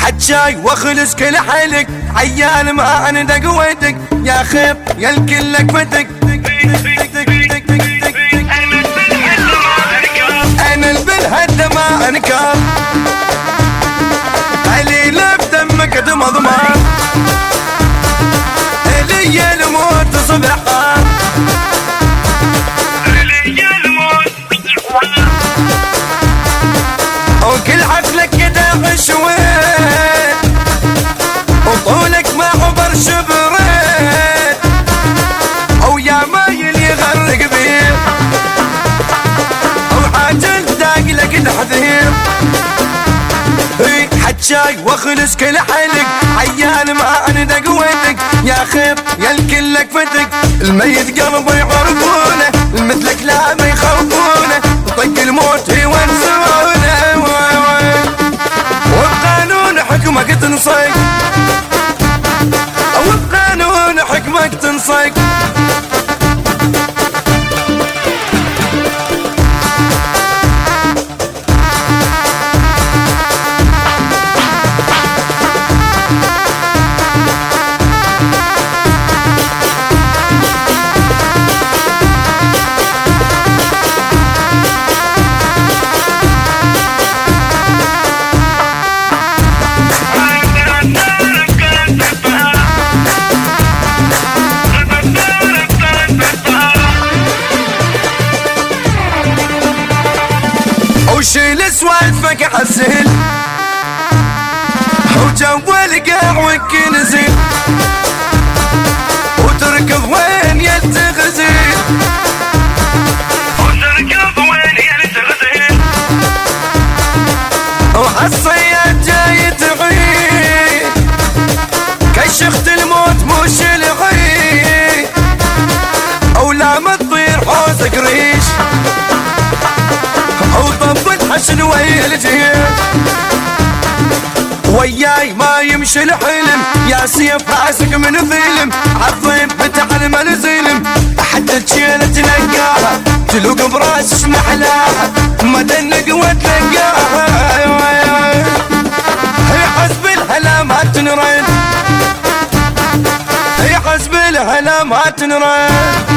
حجاي واخلص كل حيلك، عيال ما عندك قوتك، يا خير يا الكل لك انا البلهد ما انكر، عليله بدمك مضمار، لي الموت صبحان، وكل حفلك كده عشوين، وطولك ما عبر شبرين، او يا مايل يغرق بيه، او حاجة داق لك تحذير. حجاي واخلص كل حيلك، عيال ما عندك قوتك، يا خير يا الكل لك فتك، الميت قلبه يعرفونه، مثلك لا ما يخوفونه، طق الموت يونسونه، وبقانون حكمك تنصيق، وبقانون حكمك تنصيق. وشيل سوالفك عالسهل، وجوال قهوك نزل، وتركض وين يلتغزل، وتركض وين يلتغزل، وعالصياد جاي تعيد، كشخت الموت مش العيد، ولا ما تطير حوزك ريش، وطبت حشن ويا الجيل، وياي ما يمشي الحلم، يا سيف راسك من فيلم، عالضيم بتعلم الزلم، حتى تشيل تلقاها، تلوق براسش محلاها، ما دنق وتلقاها، هي حسب الهلا ما تنرد، هي حسب الهلا ما تنرد.